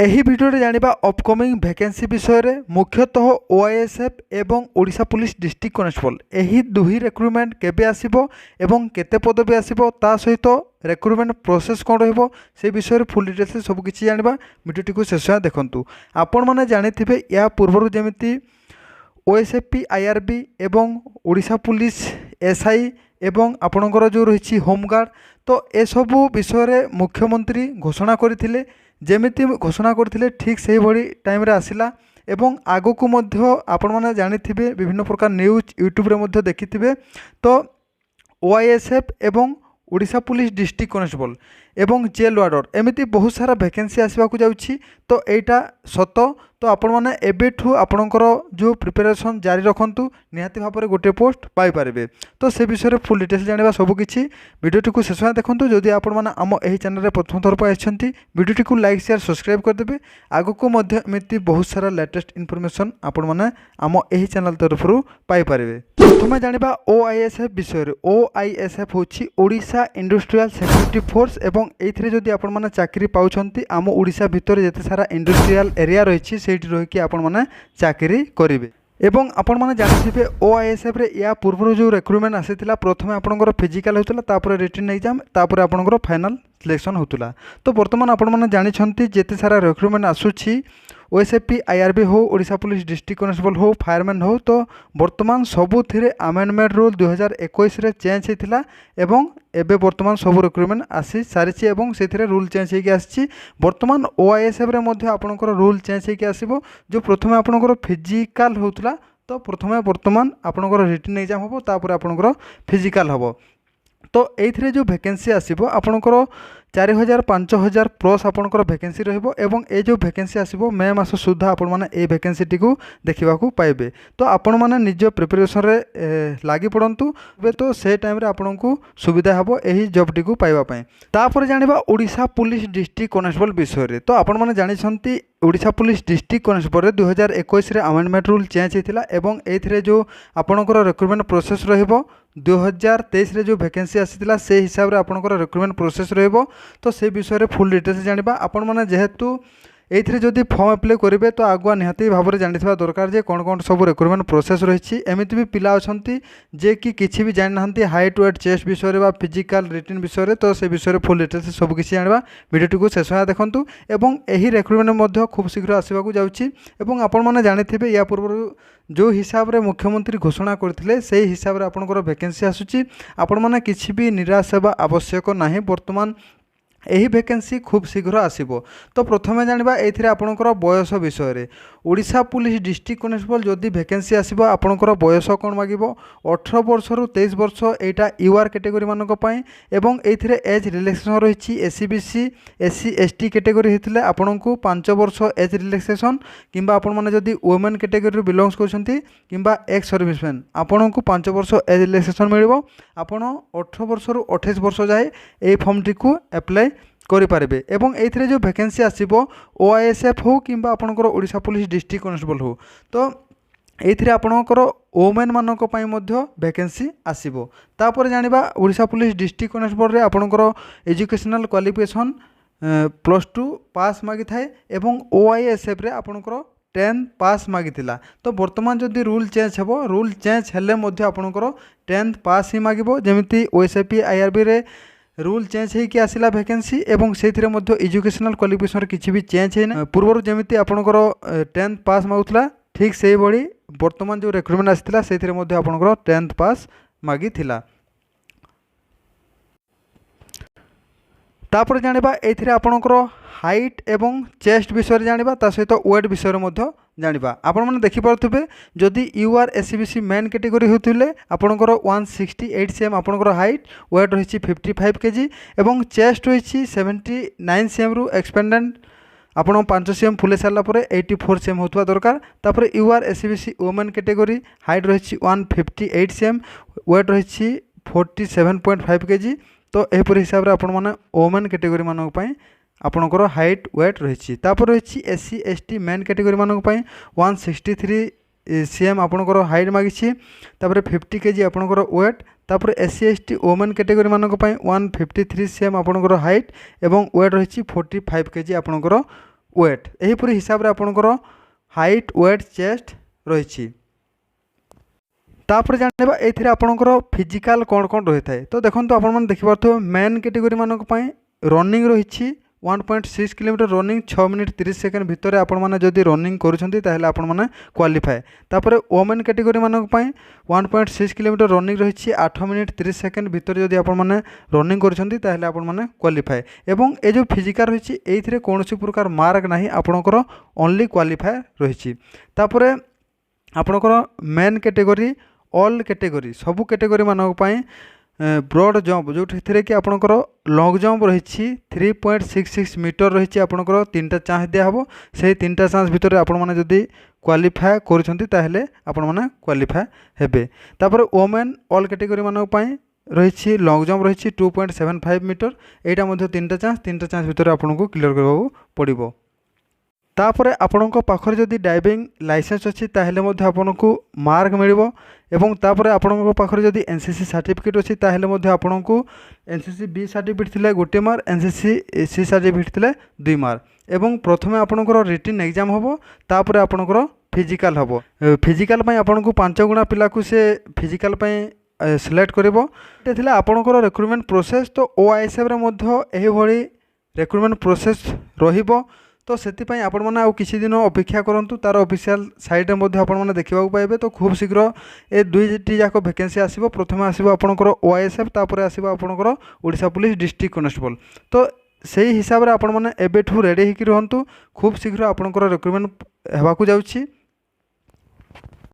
ଏହି ଭିଡ଼ିଓରେ ଜାଣିବା ଅପକମିଂ ଭ୍ୟାକେନ୍ସି ବିଷୟରେ ମୁଖ୍ୟତଃ ଓଆଇଏସ୍ଏଫ୍ ଏବଂ ଓଡ଼ିଶା ପୁଲିସ ଡିଷ୍ଟ୍ରିକ୍ଟ କନେଷ୍ଟବଳ ଏହି ଦୁଇ ରିକ୍ରୁଟମେଣ୍ଟ କେବେ ଆସିବ ଏବଂ କେତେ ପଦବୀ ଆସିବ ତା ସହିତ ରିକ୍ରୁଟମେଣ୍ଟ ପ୍ରୋସେସ୍ କ'ଣ ରହିବ ସେ ବିଷୟରେ ଫୁଲ୍ ଡିଟେଲ୍ସରେ ସବୁକିଛି ଜାଣିବା। ଭିଡ଼ିଓଟିକୁ ଶେଷ ଯାଏଁ ଦେଖନ୍ତୁ। ଆପଣମାନେ ଜାଣିଥିବେ ଏହା ପୂର୍ବରୁ ଯେମିତି ଓଏସ୍ଏଫ୍ପି ଆଇଆର୍ବି ଏବଂ ଓଡ଼ିଶା ପୁଲିସ ଏସ୍ଆଇ ଏବଂ ଆପଣଙ୍କର ଯେଉଁ ରହିଛି ହୋମଗାର୍ଡ଼ ତ ଏସବୁ ବିଷୟରେ ମୁଖ୍ୟମନ୍ତ୍ରୀ ଘୋଷଣା କରିଥିଲେ। ଯେମିତି ଘୋଷଣା କରିଥିଲେ ଠିକ୍ ସେହିଭଳି ଟାଇମ୍ରେ ଆସିଲା ଏବଂ ଆଗକୁ ମଧ୍ୟ ଆପଣମାନେ ଜାଣିଥିବେ ବିଭିନ୍ନ ପ୍ରକାର ନ୍ୟୁଜ୍ ୟୁଟ୍ୟୁବରେ ମଧ୍ୟ ଦେଖିଥିବେ। ତ ଓଆଇଏସ୍ଏଫ୍ ଏବଂ ଓଡ଼ିଶା ପୁଲିସ ଡିଷ୍ଟ୍ରିକ୍ଟ କନେଷ୍ଟବଳ ଏବଂ ଜେଲ୍ ୱାର୍ଡ଼ର ଏମିତି ବହୁତ ସାରା ଭ୍ୟାକେନ୍ସି ଆସିବାକୁ ଯାଉଛି। ତ ଏଇଟା ସତ। ତ ଆପଣମାନେ ଏବେଠୁ ଆପଣଙ୍କର ଯେଉଁ ପ୍ରିପାରେସନ୍ ଜାରି ରଖନ୍ତୁ, ନିହାତି ଭାବରେ ଗୋଟିଏ ପୋଷ୍ଟ ପାଇପାରିବେ। ତ ସେ ବିଷୟରେ ଫୁଲ୍ ଡିଟେଲ୍ସ ଜାଣିବା ସବୁକିଛି ଭିଡ଼ିଓଟିକୁ ଶେଷ ଯାଏଁ ଦେଖନ୍ତୁ। ଯଦି ଆପଣମାନେ ଆମ ଏହି ଚ୍ୟାନେଲରେ ପ୍ରଥମ ଥର ପାଇଁ ଆସିଛନ୍ତି ଭିଡ଼ିଓଟିକୁ ଲାଇକ୍ ସେୟାର ସବସ୍କ୍ରାଇବ୍ କରିଦେବେ। ଆଗକୁ ମଧ୍ୟ ଏମିତି ବହୁତ ସାରା ଲେଟେଷ୍ଟ ଇନଫର୍ମେସନ୍ ଆପଣମାନେ ଆମ ଏହି ଚ୍ୟାନେଲ ତରଫରୁ ପାଇପାରିବେ। ପ୍ରଥମେ ଜାଣିବା ଓଆଇଏସ୍ଏଫ୍ ବିଷୟରେ। ଓଆଇଏସ୍ଏଫ୍ ହେଉଛି ଓଡ଼ିଶା ଇଣ୍ଡଷ୍ଟ୍ରିଆଲ ସିକ୍ୟୁରିଟି ଫୋର୍ସ ଏବଂ ଏଇଥିରେ ଯଦି ଆପଣମାନେ ଚାକିରି ପାଉଛନ୍ତି ଆମ ଓଡ଼ିଶା ଭିତରେ ଯେତେ ସାରା ଇଣ୍ଡଷ୍ଟ୍ରିଆଲ ଏରିଆ ରହିଛି ସେଇଠି ରହିକି ଆପଣମାନେ ଚାକିରି କରିବେ। ଏବଂ ଆପଣମାନେ ଜାଣିଥିବେ ଓଆଇଏସ୍ଏଫ୍ରେ ୟା ପୂର୍ବରୁ ଯେଉଁ ରିକ୍ରୁଟମେଣ୍ଟ ଆସିଥିଲା ପ୍ରଥମେ ଆପଣଙ୍କର ଫିଜିକାଲ୍ ହେଉଥିଲା, ତାପରେ ରିଟିନ୍ ଏକ୍ଜାମ୍, ତାପରେ ଆପଣଙ୍କର ଫାଇନାଲ୍ ସିଲେକ୍ସନ୍ ହେଉଥିଲା। ତ ବର୍ତ୍ତମାନ ଆପଣମାନେ ଜାଣିଛନ୍ତି ଯେତେ ସାରା ରିକ୍ରୁଟମେଣ୍ଟ ଆସୁଛି ଓଏସ୍ଏଫ୍ପି ଆଇଆର୍ବି ହେଉ, ଓଡ଼ିଶା ପୁଲିସ ଡିଷ୍ଟ୍ରିକ୍ଟ କନେଷ୍ଟବଳ ହେଉ, ଫାୟାରମ୍ୟାନ୍ ହେଉ, ତ ବର୍ତ୍ତମାନ ସବୁଥିରେ ଆମେଣ୍ଡମେଣ୍ଟ ରୁଲ୍ 2021ରେ ଚେଞ୍ଜ ହୋଇଥିଲା ଏବଂ ଏବେ ବର୍ତ୍ତମାନ ସବୁ ରିକ୍ରୁଟମେଣ୍ଟ ଆସି ସାରିଛି ଏବଂ ସେଥିରେ ରୁଲ୍ ଚେଞ୍ଜ ହୋଇକି ଆସିଛି। ବର୍ତ୍ତମାନ ଓଆଇଏସ୍ଏଫ୍ରେ ମଧ୍ୟ ଆପଣଙ୍କର ରୁଲ୍ ଚେଞ୍ଜ ହୋଇକି ଆସିବ। ଯେଉଁ ପ୍ରଥମେ ଆପଣଙ୍କର ଫିଜିକାଲ୍ ହେଉଥିଲା ତ ପ୍ରଥମେ ବର୍ତ୍ତମାନ ଆପଣଙ୍କର ରିଟିନ୍ ଏକ୍ଜାମ୍ ହେବ, ତାପରେ ଆପଣଙ୍କର ଫିଜିକାଲ୍ ହେବ। ତ ଏଇଥିରେ ଯେଉଁ ଭ୍ୟାକେନ୍ସି ଆସିବ ଆପଣଙ୍କର 4000 5000 ପ୍ଲସ୍ ଆପଣଙ୍କର ଭ୍ୟାକେନ୍ସି ରହିବ ଏବଂ ଏ ଯେଉଁ ଭ୍ୟାକେନ୍ସି ଆସିବ ମେ ମାସ ସୁଦ୍ଧା ଆପଣମାନେ এই ଭ୍ୟାକେନ୍ସିଟିକୁ ଦେଖିବାକୁ ପାଇବେ। ତ ଆପଣମାନେ ନିଜ ପ୍ରିପାରେସନ୍ରେ ଲାଗି ପଡ଼ନ୍ତୁ, ଏବେ ତ ସେ ଟାଇମ୍ରେ ଆପଣଙ୍କୁ ସୁବିଧା ହେବ ଏହି ଜବ୍ଟିକୁ ପାଇବା ପାଇଁ। ତାପରେ ଜାଣିବା ଓଡ଼ିଶା ପୁଲିସ ଡିଷ୍ଟ୍ରିକ୍ଟ କନେଷ୍ଟବଳ ବିଷୟରେ। ତ ଆପଣମାନେ ଜାଣିଛନ୍ତି ଓଡ଼ିଶା ପୁଲିସ ଡିଷ୍ଟ୍ରିକ୍ଟ କନେଷ୍ଟବଳରେ 2021ରେ ଆମେଣ୍ଡମେଣ୍ଟ ରୁଲ୍ ଚେଞ୍ଜ ହୋଇଥିଲା ଏବଂ ଏଇଥିରେ ଯେଉଁ ଆପଣଙ୍କର ରିକ୍ରୁଟମେଣ୍ଟ ପ୍ରୋସେସ୍ ରହିବ 2023ରେ ଯେଉଁ ଭ୍ୟାକେନ୍ସି ଆସିଥିଲା ସେ ହିସାବରେ ଆପଣଙ୍କର ରିକ୍ରୁଟମେଣ୍ଟ ପ୍ରୋସେସ୍ ରହିବ। ତ ସେ ବିଷୟରେ ଫୁଲ୍ ଡିଟେଲ୍ସ ଜାଣିବା। ଆପଣମାନେ ଯେହେତୁ এইଥିରେ ଯଦି ଫର୍ମ ଆପ୍ଲାଏ କରିବେ ତ ଆଗୁଆ ନିହାତି ଭାବରେ ଜାଣିଥିବା ଦରକାର ଯେ କ'ଣ କ'ଣ ସବୁ ରିକ୍ରୁଟମେଣ୍ଟ ପ୍ରୋସେସ୍ ରହିଛି। ଏମିତି ବି ପିଲା ଅଛନ୍ତି ଯେ କି କିଛି ବି ଜାଣିନାହାନ୍ତି ହାଇଟ୍ ୱେଟ୍ ଚେଷ୍ଟ ବିଷୟରେ ବା ଫିଜିକାଲ୍ ରିଟିନ୍ ବିଷୟରେ। ତ ସେ ବିଷୟରେ ଫୁଲ୍ ଡିଟେଲ୍ସ ସବୁକିଛି ଜାଣିବା। ଭିଡ଼ିଓଟିକୁ ଶେଷ ଯାଏଁ ଦେଖନ୍ତୁ ଏବଂ ଏହି ରିକ୍ରୁଟମେଣ୍ଟ ମଧ୍ୟ ଖୁବ୍ ଶୀଘ୍ର ଆସିବାକୁ ଯାଉଛି ଏବଂ ଆପଣମାନେ ଜାଣିଥିବେ ୟା ପୂର୍ବରୁ ଯେଉଁ ହିସାବରେ ମୁଖ୍ୟମନ୍ତ୍ରୀ ଘୋଷଣା କରିଥିଲେ ସେହି ହିସାବରେ ଆପଣଙ୍କର ଭ୍ୟାକେନ୍ସି ଆସୁଛି। ଆପଣମାନେ କିଛି ବି ନିରାଶ ହେବା ଆବଶ୍ୟକ ନାହିଁ। ବର୍ତ୍ତମାନ ଏହି ଭ୍ୟାକେନ୍ସି ଖୁବ୍ ଶୀଘ୍ର ଆସିବ। ତ ପ୍ରଥମେ ଜାଣିବା ଏଇଥିରେ ଆପଣଙ୍କର ବୟସ ବିଷୟରେ। ଓଡ଼ିଶା ପୁଲିସ ଡିଷ୍ଟ୍ରିକ୍ଟ କନେଷ୍ଟବଳ ଯଦି ଭ୍ୟାକେନ୍ସି ଆସିବ ଆପଣଙ୍କର ବୟସ କ'ଣ ମାଗିବ 18 ବର୍ଷରୁ 23 ବର୍ଷ, ଏଇଟା ୟୁଆର୍ କ୍ୟାଟେଗୋରୀମାନଙ୍କ ପାଇଁ ଏବଂ ଏଇଥିରେ ଏଜ୍ ରିଲାକ୍ସେସନ୍ ରହିଛି। SC/BC SC ST କ୍ୟାଟେଗୋରୀ ହେଇଥିଲେ ଆପଣଙ୍କୁ 5 ବର୍ଷ ଏଜ୍ ରିଲାକ୍ସେସନ୍ କିମ୍ବା ଆପଣମାନେ ଯଦି ଓମେନ୍ କ୍ୟାଟେଗୋରୀରୁ ବିଲଙ୍ଗସ୍ କରୁଛନ୍ତି କିମ୍ବା ଏକ୍ସ ସର୍ଭିସମ୍ୟାନ୍ ଆପଣଙ୍କୁ 5 ବର୍ଷ ଏଜ୍ ରିଲାକ୍ସେସନ୍ ମିଳିବ। ଆପଣ 18 ବର୍ଷରୁ 28 ବର୍ଷ ଯାଏ এই ଫର୍ମଟିକୁ ଆପ୍ଲାଏ କରିପାରିବେ ଏବଂ ଏଇଥିରେ ଯେଉଁ ଭ୍ୟାକେନ୍ସି ଆସିବ ଓଆଇଏସ୍ଏଫ୍ ହେଉ କିମ୍ବା ଆପଣଙ୍କର ଓଡ଼ିଶା ପୁଲିସ ଡିଷ୍ଟ୍ରିକ୍ଟ କନେଷ୍ଟବଳ ହେଉ ତ ଏଇଥିରେ ଆପଣଙ୍କର ଓମେନ୍ ମାନଙ୍କ ପାଇଁ ମଧ୍ୟ ଭ୍ୟାକେନ୍ସି ଆସିବ। ତାପରେ ଜାଣିବା ଓଡ଼ିଶା ପୁଲିସ ଡିଷ୍ଟ୍ରିକ୍ଟ କନେଷ୍ଟବଳରେ ଆପଣଙ୍କର ଏଜୁକେସନାଲ୍ କ୍ୱାଲିଫିକେସନ୍ +2 ପାସ୍ ମାଗିଥାଏ ଏବଂ ଓଆଇଏସ୍ଏଫ୍ରେ ଆପଣଙ୍କର 10 ପାସ୍ ମାଗିଥିଲା। ତ ବର୍ତ୍ତମାନ ଯଦି ରୁଲ୍ ଚେଞ୍ଜ ହେବ, ରୁଲ୍ ଚେଞ୍ଜ ହେଲେ ମଧ୍ୟ ଆପଣଙ୍କର 10th ପାସ୍ ହିଁ ମାଗିବ। ଯେମିତି ଓଏସ୍ଏଫ୍ପି ଆଇଆର୍ବିରେ ରୁଲ୍ ଚେଞ୍ଜ ହେଇକି ଆସିଲା ଭ୍ୟାକେନ୍ସି ଏବଂ ସେଇଥିରେ ମଧ୍ୟ ଏଜୁକେସନାଲ୍ କ୍ୱାଲିଫିକେସନ୍ରେ କିଛି ବି ଚେଞ୍ଜ ହେଇନାହିଁ। ପୂର୍ବରୁ ଯେମିତି ଆପଣଙ୍କର 10th ପାସ୍ ମାଗୁଥିଲା ଠିକ୍ ସେଇଭଳି ବର୍ତ୍ତମାନ ଯେଉଁ ରିକ୍ରୁଟମେଣ୍ଟ ଆସିଥିଲା ସେଇଥିରେ ମଧ୍ୟ ଆପଣଙ୍କର 10th ପାସ୍ ମାଗିଥିଲା। ତାପରେ ଜାଣିବା ଏଇଥିରେ ଆପଣଙ୍କର ହାଇଟ୍ ଏବଂ ଚେଷ୍ଟ ବିଷୟରେ ଜାଣିବା, ତା ସହିତ ୱେଟ୍ ବିଷୟରେ ମଧ୍ୟ ଜାଣିବା। ଆପଣମାନେ ଦେଖିପାରୁଥିବେ ଯଦି ୟୁଆର୍ SC/BC ମେନ୍ କ୍ୟାଟେଗୋରୀ ହେଉଥିଲେ ଆପଣଙ୍କର 168 cm ଆପଣଙ୍କର ହାଇଟ୍, ୱେଟ୍ ରହିଛି 55 kg ଏବଂ ଚେଷ୍ଟ ରହିଛି 79 cmରୁ ଏକ୍ସପେଣ୍ଡେଣ୍ଟ ଆପଣ 5 cm ଫୁଲେଇ ସାରିଲା ପରେ 84 cm ହେଉଥିବା ଦରକାର। ତାପରେ UR SC/BC women category height ରହିଛି 158 cm, ୱେଟ୍ ରହିଛି 47.5 kg। ତ ଏହିପରି ହିସାବରେ ଆପଣମାନେ ଓମେନ୍ କ୍ୟାଟେଗୋରୀ ମାନଙ୍କ ପାଇଁ ଆପଣଙ୍କର ହାଇଟ୍ ୱେଟ୍ ରହିଛି। ତାପରେ ରହିଛି SC ST ମେନ୍ କ୍ୟାଟେଗୋରୀ ମାନଙ୍କ ପାଇଁ 163 cm ଆପଣଙ୍କର ହାଇଟ୍ ମାଗିଛି, ତାପରେ 50 kg ଆପଣଙ୍କର ୱେଟ୍। ତାପରେ SC ST ଓମେନ୍ କ୍ୟାଟେଗୋରୀ ମାନଙ୍କ ପାଇଁ 153 cm ଆପଣଙ୍କର ହାଇଟ୍ ଏବଂ ୱେଟ୍ ରହିଛି 45 kg ଆପଣଙ୍କର वेट यहीपरि हिसाब रे आपणकर हाइट वेट चेस्ट रही। तापर जानिबा एथिरे आपणकर फिजिकल कौन कौन रही थाए। तो देखो आपण मैंने देखिपे मेन कैटेगरी मानक पई रनिंग रही 1.6 किलोमीटर रनिंग 6 मिनिट 30 सेकेंड भितर आपण मैंने जदि रनिंग करुछंती ताहेले आपण मैंने क्वालिफाए। तापर वोमेन कैटेगरी मानक पई 1.6 किलोमीटर रनिंग रही 8 मिनिट 30 सेकेंड भितर जदि आपण मैंने रनिंग करुछंती ताहेले आपण मैंने क्वालिफाए। एवं ए जो फिजिकल रही एइथिरे कोनोसी प्रकार मार्क नाही आपणकर ओनली क्वालिफाए रही। तापर आपणकर मेन कैटेगरी ऑल कैटेगरी सबू कैटेगरी मानक पई ब्रॉड जंप जो कि आपणकर लॉन्ग जंप रही 3.66 मीटर रही आपणकर 3टा चांस दिहब से 3टा चांस भितर आपण मैंने जदि क्वालिफाए करुछंती ताहेले आपण मैंने क्वालिफाए हेबे। तापर वोमेन ऑल कैटेगरी मानक पई रही लॉन्ग जंप रही 2.75 मीटर एटा मध्ये 3टा चांस भितर आपनको क्लियर करबाबू पड़िबो। तापर आपणक पाखरे जदि डाइविंग लाइसेंस अच्छी ताहेले मध्ये आपनको मार्क मिलिबो। एवं तापर आपणक पाखरे जदि एनसीसी सर्टिफिकेट अच्छी ताहेले मध्ये आपनको एनसीसी बी सर्टिफिकेट थिले 1 मार्क एनसीसी सी सर्टिफिकेट थिले 2 मार्क। एवं प्रथमे आपणकर रिटन एग्जाम होबो तापर आपणकर फिजिकल होबो। फिजिकल पई आपनको 5 गुणा पिला को से फिजिकल पई सिलेक्ट करिवो। एटा थिला आपणकर रिक्रुटमेंट प्रोसेस। तो ओआईएसएफ रे मध्ये एही भली रिक्रुटमेंट प्रोसेस रहिबो। तो से आपण मैंने आउ किसी दिन अपेक्षा करूँ तार ऑफिशियल साइट में आपण मैंने देखा पाइबे। तो खूब शीघ्र ए दुईटी जाक वैकेंसी आसो। प्रथम आसो आपणकर ओआईएसएफ तापर आसो आपणकर ओडिशा पुलिस डिस्ट्रिक्ट कनेस्टेबल। तो सही हिसाब से आपण मैंने एबेठू रेडी होकि रुहतु खूब शीघ्र आपणकर रिक्रुटमेंट होगा जाउछि।